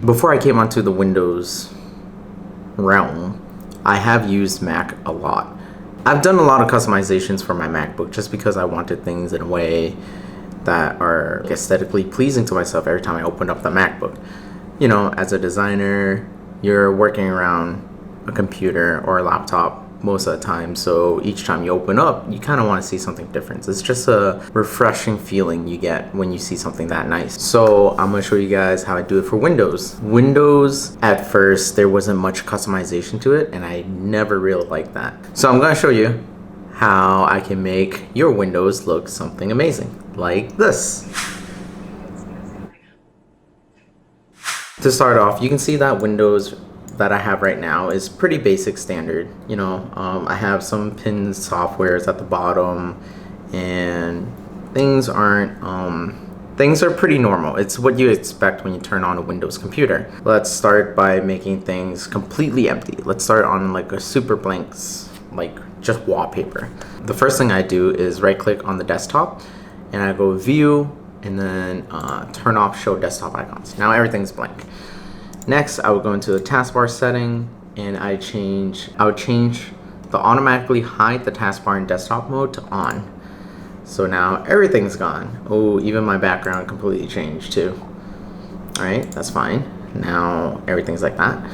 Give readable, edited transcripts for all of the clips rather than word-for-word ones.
Before I came onto the Windows realm, I have used Mac a lot. I've done a lot of customizations for my MacBook just because I wanted things in a way that are aesthetically pleasing to myself every time I open up the MacBook. You know, as a designer, you're working around a computer or a laptop most of the time, so each time you open up, you kind of want to see something different. It's just a refreshing feeling you get when you see something that nice. So I'm going to show you guys how I do it for Windows. Windows, at first, there wasn't much customization to it, and I never really liked that. So I'm going to show you how I can make your Windows look something amazing, like this. To start off, you can see that Windows that I have right now is pretty basic standard. You know, I have some pinned softwares at the bottom, and things are pretty normal. It's what you expect when you turn on a Windows computer. Let's start by making things completely empty. Let's start on like a super blanks, like just wallpaper. The first thing I do is right click on the desktop and I go view and then turn off show desktop icons. Now everything's blank. Next, I would go into the taskbar setting and I would change the automatically hide the taskbar in desktop mode to on. So now everything's gone. Oh, even my background completely changed too. All right, that's fine. Now everything's like that.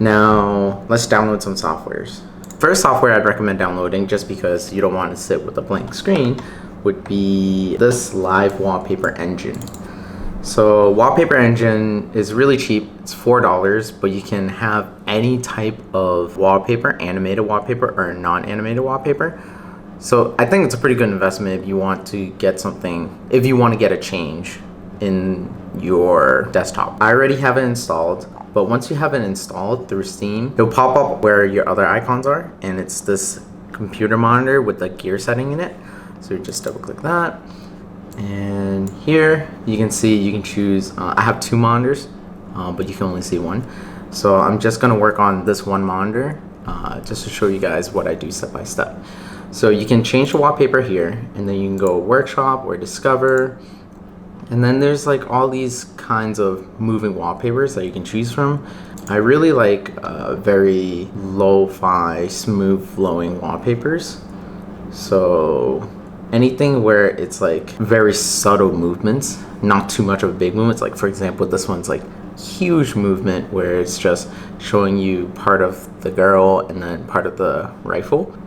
Now let's download some softwares. First software I'd recommend downloading, just because you don't want to sit with a blank screen, would be this Live Wallpaper Engine. So Wallpaper Engine is really cheap. It's $4, but you can have any type of wallpaper, animated wallpaper or non-animated wallpaper. So I think it's a pretty good investment if you want to get something, if you want to get a change in your desktop. I already have it installed, but once you have it installed through Steam, it'll pop up where your other icons are, and it's this computer monitor with the gear setting in it. So you just double click that. And here you can see you can choose, I have two monitors, but you can only see one. So I'm just gonna work on this one monitor just to show you guys what I do step by step. So you can change the wallpaper here, and then you can go workshop or discover. And then there's like all these kinds of moving wallpapers that you can choose from. I really like very lo-fi, smooth flowing wallpapers. So anything where it's like very subtle movements, not too much of a big movements. Like for example, this one's like huge movement where it's just showing you part of the girl and then part of the rifle.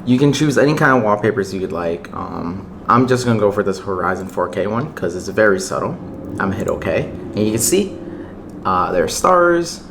You can choose any kind of wallpapers you'd like. I'm just gonna go for this Horizon 4K one because it's very subtle. I'm gonna hit OK, and you can see there are stars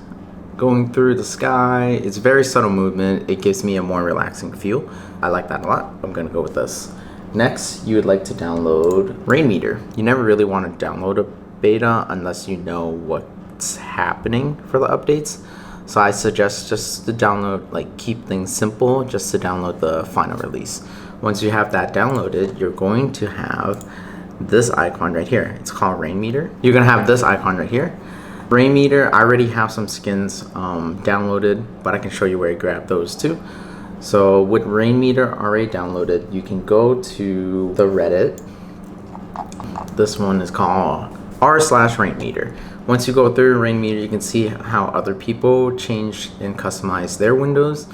going through the sky. It's very subtle movement. It gives me a more relaxing feel. I like that a lot. I'm gonna go with this. Next, you would like to download Rainmeter. You never really want to download a beta unless you know what's happening for the updates. So I suggest just to download, like keep things simple, just to download the final release. Once you have that downloaded, you're going to have this icon right here. It's called Rainmeter. You're gonna have this icon right here. Rainmeter, I already have some skins downloaded, but I can show you where I grabbed those too. So with Rainmeter already downloaded, you can go to the Reddit. This one is called r/Rainmeter. Once you go through Rainmeter, you can see how other people change and customize their windows.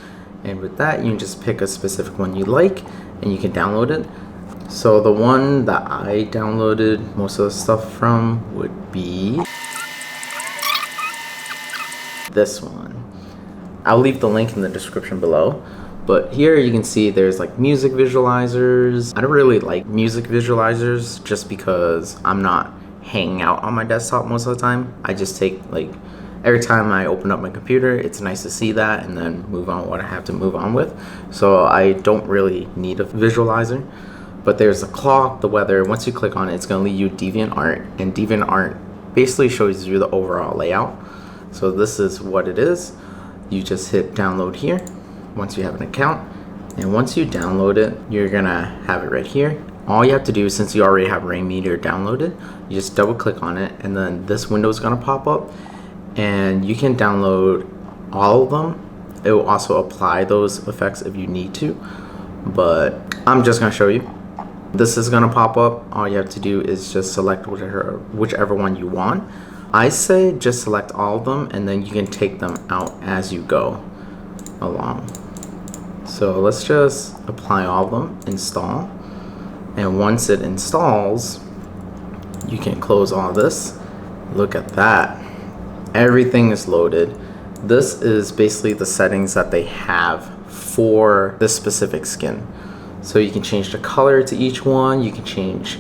And with that, you can just pick a specific one you like and you can download it. So the one that I downloaded most of the stuff from would be this one. I'll leave the link in the description below. But here you can see there's like music visualizers. I don't really like music visualizers just because I'm not hanging out on my desktop most of the time. I just take like, every time I open up my computer, it's nice to see that and then move on what I have to move on with. So I don't really need a visualizer. But there's the clock, the weather. Once you click on it, it's gonna lead you DeviantArt, and DeviantArt basically shows you the overall layout. So this is what it is. You just hit download here once you have an account, and once you download it, you're gonna have it right here. All you have to do, since you already have Rainmeter downloaded, you just double click on it, and then this window is gonna pop up, and you can download all of them. It will also apply those effects if you need to, but I'm just gonna show you. This is gonna pop up. All you have to do is just select whichever one you want. I say just select all of them and then you can take them out as you go along. So let's just apply all of them, install, and once it installs, you can close all this. Look at that. Everything is loaded. This is basically the settings that they have for this specific skin. So you can change the color to each one, you can change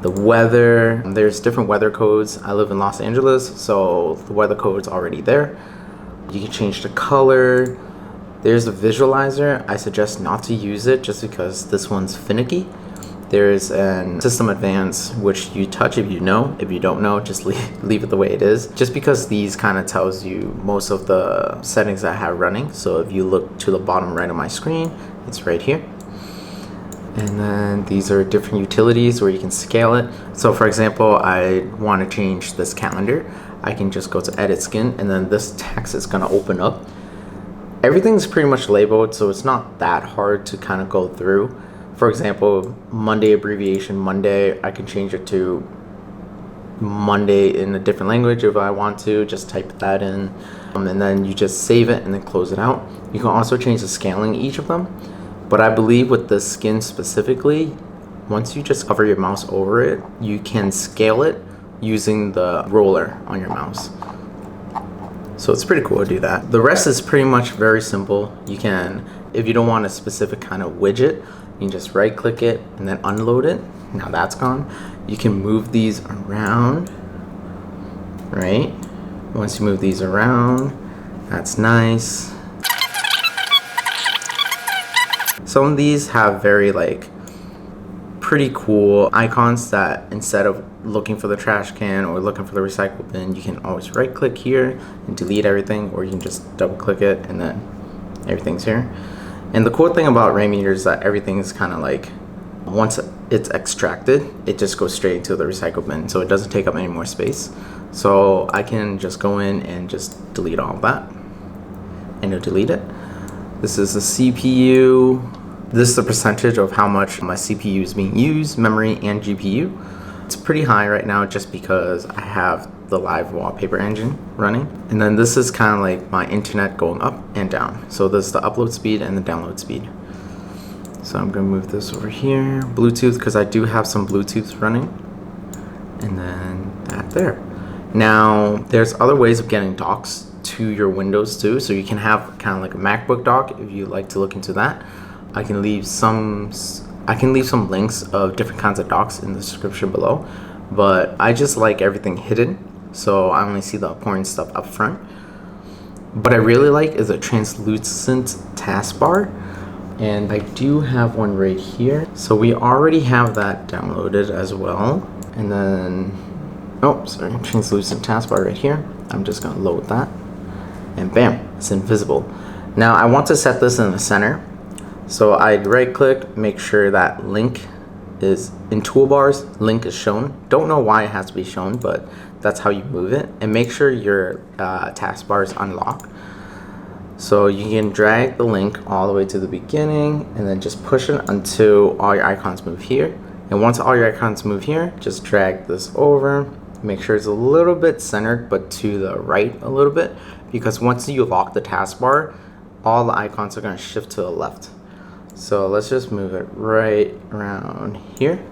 the weather. There's different weather codes. I live in Los Angeles, so the weather code's already there. You can change the color. There's a visualizer. I suggest not to use it just because this one's finicky. There's an system advance, which you touch if you know. If you don't know, just leave it the way it is. Just because these kind of tells you most of the settings I have running. So if you look to the bottom right of my screen, it's right here. And then these are different utilities where you can scale it. So for example, I want to change this calendar. I can just go to edit skin and then this text is going to open up. Everything's pretty much labeled, so it's not that hard to kind of go through. For example, Monday abbreviation, Monday, I can change it to Monday in a different language if I want to, just type that in. And then you just save it and then close it out. You can also change the scaling each of them. But I believe with the skin specifically, once you just hover your mouse over it, you can scale it using the roller on your mouse. So it's pretty cool to do that. The rest is pretty much very simple. You can, if you don't want a specific kind of widget, you can just right click it and then unload it. Now that's gone. You can move these around, right? Once you move these around, that's nice. Some of these have very pretty cool icons that instead of looking for the trash can or looking for the recycle bin, you can always right click here and delete everything, or you can just double click it and then everything's here. And the cool thing about Rainmeter is that everything is kind of once it's extracted, it just goes straight into the recycle bin, so it doesn't take up any more space. So I can just go in and just delete all of that and it'll delete it. This is the CPU. This is the percentage of how much my CPU is being used, memory and GPU. It's pretty high right now just because I have the live wallpaper engine running. And then this is kind of like my internet going up and down. So this is the upload speed and the download speed. So I'm gonna move this over here. Bluetooth, because I do have some Bluetooth running. And then that there. Now, there's other ways of getting docks to your Windows too. So you can have kind of like a MacBook dock if you like to look into that. I can leave some links of different kinds of docks in the description below, but I just like everything hidden, so I only see the important stuff up front. What I really like is a translucent taskbar, and I do have one right here. So we already have that downloaded as well. And then, oh, sorry, translucent taskbar right here. I'm just gonna load that, and bam, it's invisible. Now I want to set this in the center. So I'd right click, make sure that link is in toolbars, link is shown. Don't know why it has to be shown, but that's how you move it. And make sure your taskbar is unlocked. So you can drag the link all the way to the beginning and then just push it until all your icons move here. And once all your icons move here, just drag this over. Make sure it's a little bit centered, but to the right a little bit, because once you lock the taskbar, all the icons are gonna shift to the left. So let's just move it right around here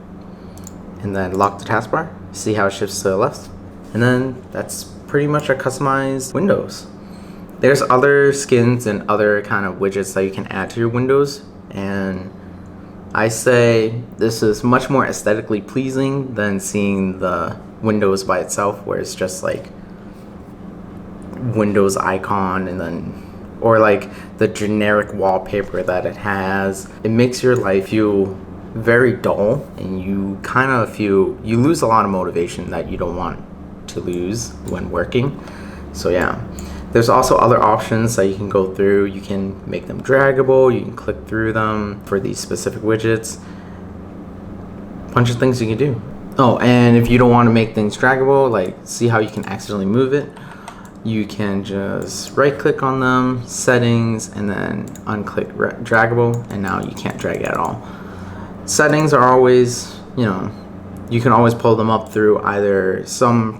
and then lock the taskbar. See how it shifts to the left? And then that's pretty much a customized Windows. There's other skins and other kind of widgets that you can add to your Windows, and I say this is much more aesthetically pleasing than seeing the Windows by itself, where it's just like Windows icon and then or like the generic wallpaper that it has. It makes your life feel very dull, and you kind of feel you lose a lot of motivation that you don't want to lose when working. So yeah, there's also other options that you can go through. You can make them draggable, you can click through them for these specific widgets. Bunch of things you can do. Oh, and if you don't want to make things draggable, like see how you can accidentally move it, you can just right click on them, settings, and then unclick draggable, and now you can't drag it at all. Settings are always, You can always pull them up through either some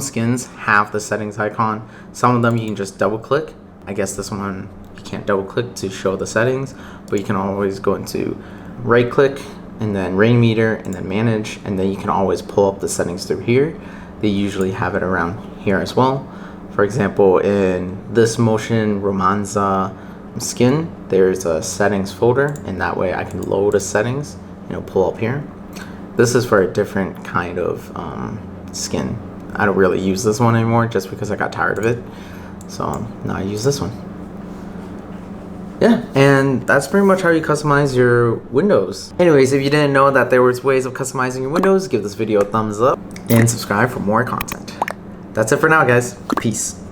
skins have the settings icon. Some of them you can just double click. I guess this one you can't double click to show the settings, but you can always go into right click and then Rainmeter and then manage, and then you can always pull up the settings through here. They usually have it around here as well. For example, in this motion Romanza skin, there's a settings folder, and that way I can load a settings, pull up here. This is for a different kind of skin. I don't really use this one anymore just because I got tired of it. So now I use this one. Yeah, and that's pretty much how you customize your windows. Anyways, if you didn't know that there was ways of customizing your windows, give this video a thumbs up and subscribe for more content. That's it for now, guys. Peace.